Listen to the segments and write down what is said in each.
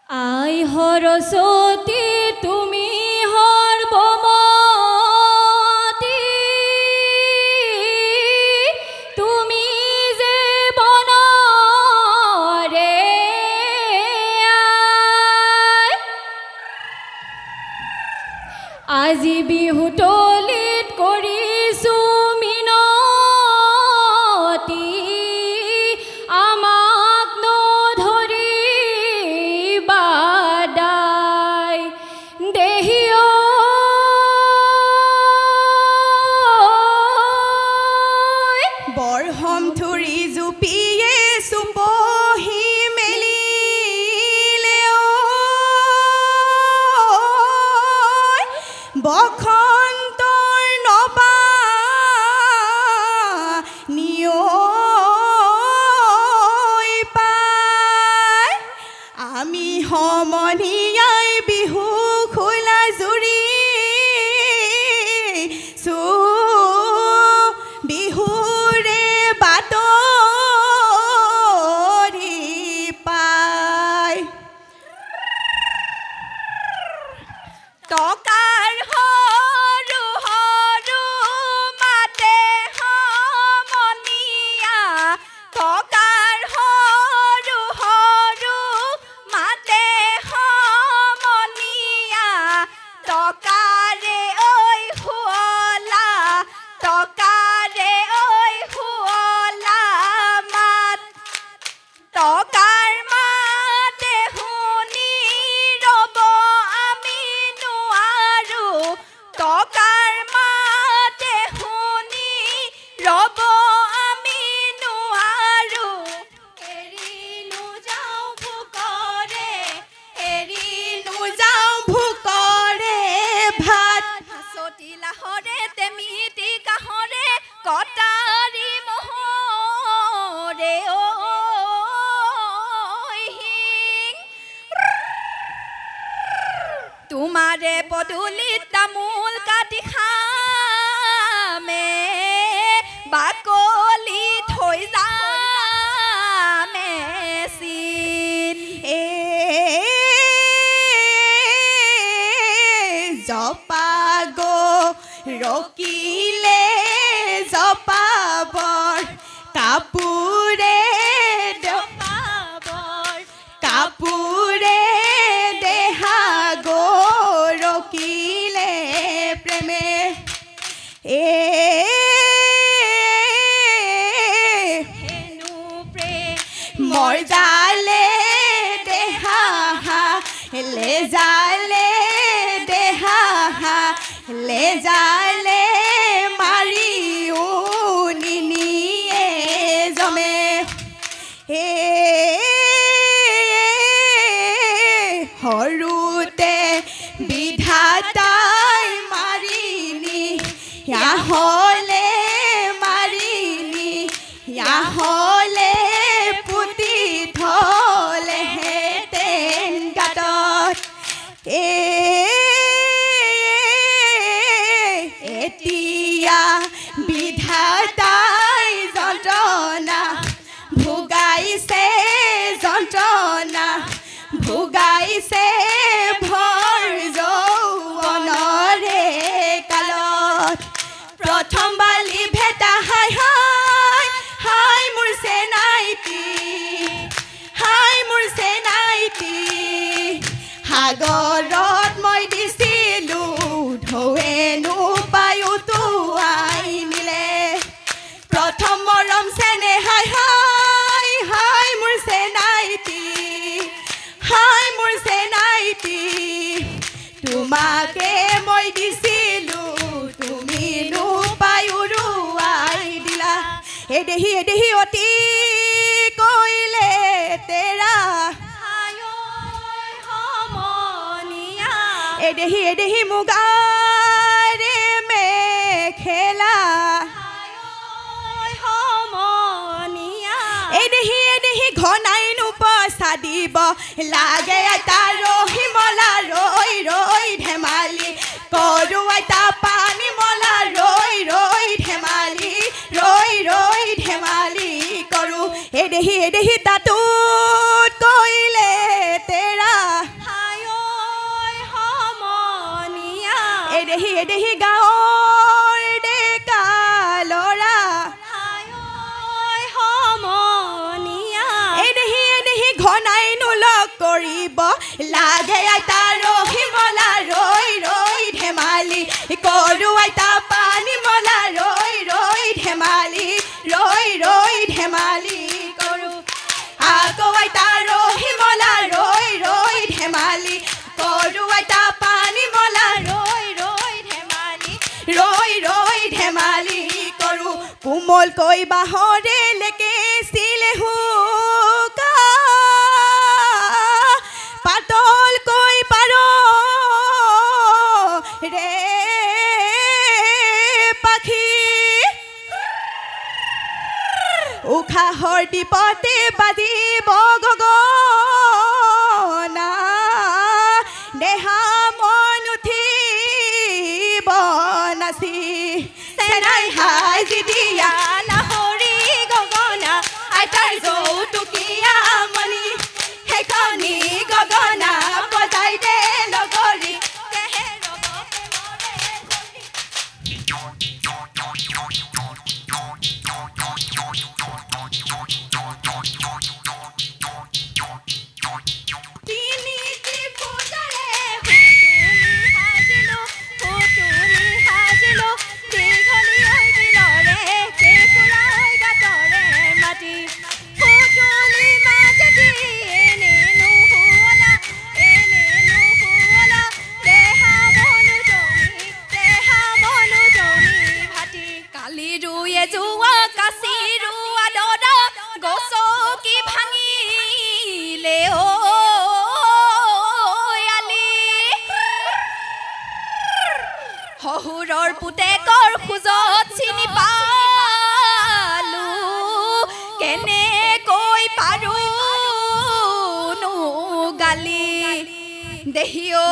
আই সৰস্বতী তুমি সৰ্বমতী তুমি যে বনৰে আই আজি বিহুতলিত কৰিছো মিনতি আমাক নধৰিবা দাই দেহি ঐ বৰহম ধৰি জুপিয়ে চুপহি মেলিলে বসন্তৰ নবা নিয়ৈ পাই আমি সমনীয়াই বিহু খোলা জুৰি বিহুৰে বাতৰি পাই টকাৰ সৰু সৰু মাতে সমনীয়া টকাৰ সৰু সৰু মাতে সমনীয়া টকাৰে ঐ শুৱলা টকাৰে ঐ শুৱলা মাত টকাৰ মাতে শুনি ৰ'ব আমি নোৱাৰো টকাৰ মাতে শুনি ৰ'ব আমি নোৱাৰো এৰিনো যাওঁ ভোকৰে ভাত হাঁচতি লাহৰে তেমিতি কাহৰে কটাৰী মহৰে তোমাৰে পদূলিত তামোল কাটি খামে বাকলি থৈ যামে চিন জপাগ ৰকিলে জপাবৰ কাপোৰে কাপোৰে দেহা ৰকিলে প্ৰেমে হেনু প্ৰেমৰ জালে দেহা লে জালে মাৰিও নিনিয়ে জমে সৰুতে বিধাতাই মাৰিনি হলে পুতি থলেহেঁতেন গাতত এতিয়া বিধাতাই যন্ত্ৰণা ভোগাইছে ভৰ যৌৱনৰে কালত প্ৰথম বালি ভেটা হাই মোৰ চেনাইটি সাগৰত মই দিছিলো ঢৌৱেনো পায়ো তোৱাই নিলে প্ৰথম মৰম চেনে হাই মোৰ চেনাইটি তোমাকে মই দিছিলো তুমি নোপায়ো ৰুৱাই দিলা এদেহি অতি কৰিলে তেৰা সমনীয়া এদেহি মুগাৰে মেখেলা সমনীয়া এদেহি ঘনাইনো পইচা দিব লাগে আইতা ৰহিমলা ৰৈ ধেমালি কৰো আইতা পানী মলা ৰৈ ধেমালি কৰো এদেহি তাতোত কৰিলে তেৰা আইতা ৰহিমলা ৰৈ ৰৈ ধেমালি কৰো আইতা পানী মলা ৰৈ ৰৈ ধেমালি ৰৈ ৰৈ ধেমালি কৰো আকৌ আইতা ৰহিমলা ৰৈ ৰৈ ধেমালি কৰো আইতা পানী মলা ৰৈ ৰৈ ধেমালি কৰো কোমলকৈ বাহৰে লেকে চিলে হুকা পাতলকৈ পাৰ ৰে পাখি উশাহৰ দীপতে বাজিব গগনা দেহা মন উঠিব নাচি চেনাই হাজি দিয়া লাহৰি গগনা আইতাৰ যৌতুকীয়া মণি সেইখনি গগনা বজাই দে লগৰী শহুৰৰ পুতেকৰ খোজত চিনি পালো কেনেকৈ পাৰোনো গালি দেহিও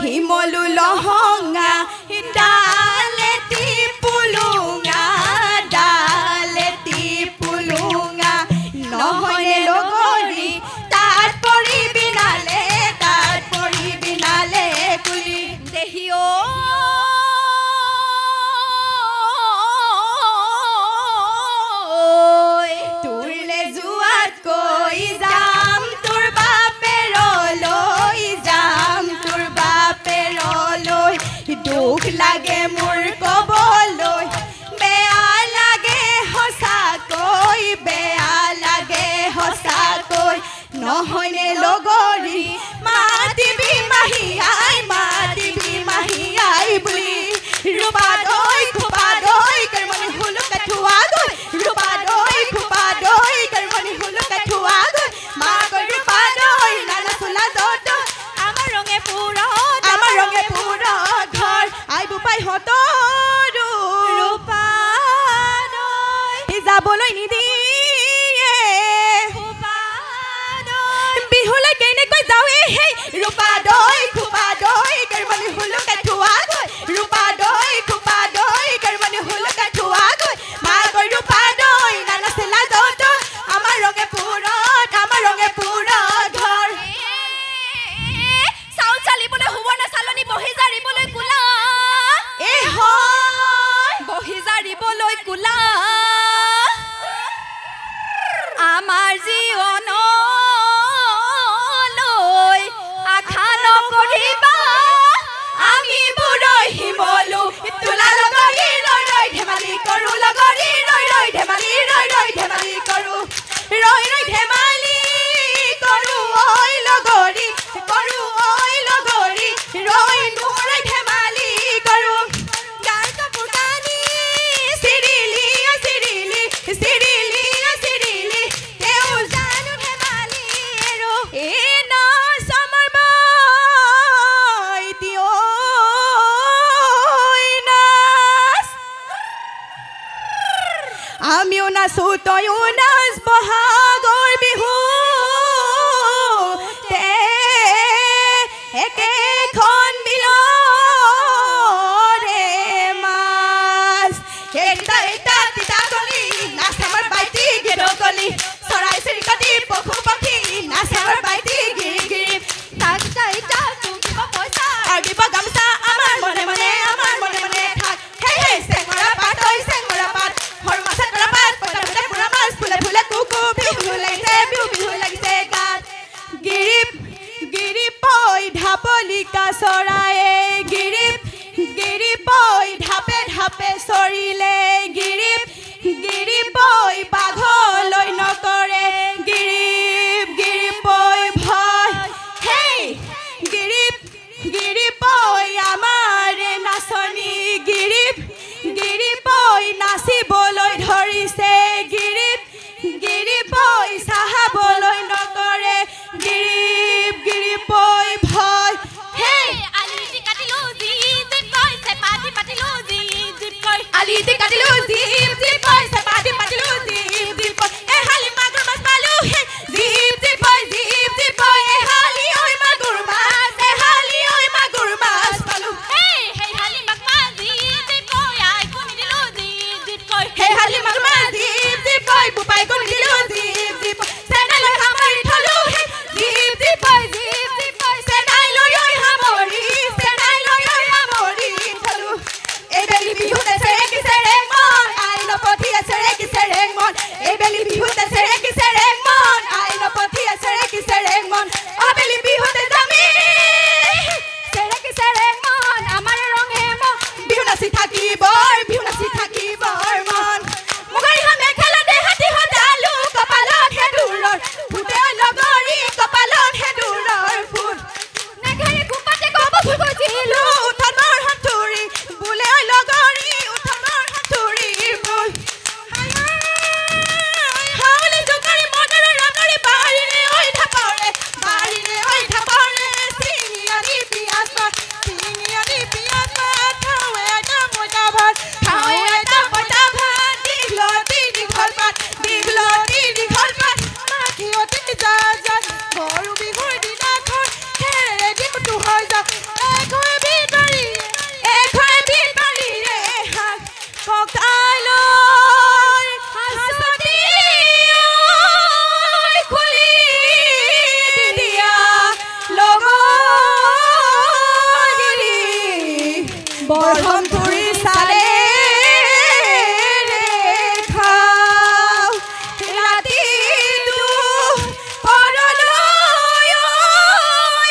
হিমলু লহঙা ডালেতি পুলুঙা নহয়নে লগৰী তাত পৰি বিনালে কুলি দেহিও তোৰলে যোৱাতকৈ যাম তোৰ বাপেৰলৈ দুখ লাগে মোৰ কবলৈ বেয়া লাগে সঁচাকৈ নহয়নে লগৰী মাতিবি মাহিয়াই বুলি ৰূপা দৈ খোপা দৈ কৰ্মনি হুলুকা থোৱা গৈ ৰূপা দৈ খোপা দৈ কৰ্মনি হুলুকা থোৱা গৈ মাকৈ ৰূপা দৈ নানা চোলা দত আমাৰ ৰঙে পুৰত ঘৰ আইবু পাই হতৰো ৰূপা দৈ যাবলৈ নিদিয়ে বিহুলৈ কেনেকৈ যাওঁ সেই ৰূপা দৈ খোপা দৈ কৰ্মনি হুলুকা থোৱা গৈ ৰূপা দৈ খোপা দৈ কৰ্মনি হুলুকা থোৱা গৈ মাকৈ ৰূপা দৈ নানা চোলা দত আমাৰ ৰঙে পুৰত ঘৰ চাউল চালিবলৈ সুবৰ্ণ চালনি বহি জাৰিবলৈ কোলা বহি জাৰিবলৈ কোলা আমাৰ জীৱনলৈ আশা নকৰিবা আমি বুঢ়ৈ শিমলু তোলা লগৰী ৰৈ ৰৈ ধেমালি কৰো লগৰী ৰৈ ৰৈ ধেমালি কৰো ঐ লগৰী ৰৈ নোৰাই ধেমালি কৰো গাৰ কাপোৰ কানি চিৰিলি তেওঁ জানো ধেমালি এৰো নাচ আমাৰ বাইতি নাচ আমিও নাচো তয়ো নাচ বহাগৰ বিহু একেখন বিলৰে মাছ এটা তিতা গলি নাচ আমাৰ বাইতি গেদগলি চৰাই চিৰিকটি পশু পক্ষী নাচ আমাৰ বাইতি গিৰি তাক চাইটা তুমিব পইচা আৰু দিব গামচা আমাৰ মনে মনে থাক হে চেঙৰা পাত সৰু মাছ কৰা পাত হালিতে কাটিলো জিপ জিপ কৈ চেপাদি পাতিলো জিপ জিপ কৈ এহালি মাগুৰ মাছ পালো হে জিপ জিপ কৈ এহালি ঐ মাগুৰ মাছ এহালি ঐ মাগুৰ মাছ পালো হেই হালি মাগুৰ মাছ জিপ জিপ কৈ আই কোনি দিলো জিপ জিপ কৈ হে হালি মাগুৰ মাছ জিপ জিপ কৈ বুপাই কোনি দিলো জিপ জিপ চেনাই লৈ সামৰি থলো হে জিপ জিপ কৈ চেনাই লৈ সামৰি থলো এই বেলি বিহুতে চেৰেকি চেৰেক মন আই নপঠিয়া চেৰেকি চেৰেক মন এই বেলি বিহুতে চেৰেকি চেৰেক মন আই নপঠিয়া চেৰেকি চেৰেক মন আবেলি বিহুতে যামি চেৰেকি চেৰেক মন আমাৰ ৰঙে মন বিহু নাচি থাকিবৰ মন মুগৰিখন মেখেলা দেহাতি সজালো কপালত হেদুৰৰ ফুটে লগৰী কপালত হেদুৰৰ ফুট নেঘাৰি কুপাতে কব ফুল গজিলো উঠনৰ হাতুৰি বুলে লগৰী উঠনৰ হাতুৰিৰ ফুল হাউলি জোকাৰি মদৰ ৰঙৰি বাহিৰে ঐ ঢাপৰে চিঙি আনি পিয়াজ পাত খাৱে এটা মজা ভাত দীঘলতি দীঘল পাত মাখিয়তি যা গৰু বিহুৰ দিনাখন খেৰে দিনটো হৈ যা এঘৰে বিতৰিৰে হাত ককালৈ হাঁচতি খুলি দিয়া লগৰী বৰহম ধৰি চালে ৰাতিটো পৰলৈ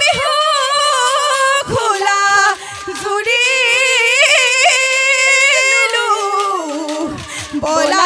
বিহু খোলা জুৰিলো বলা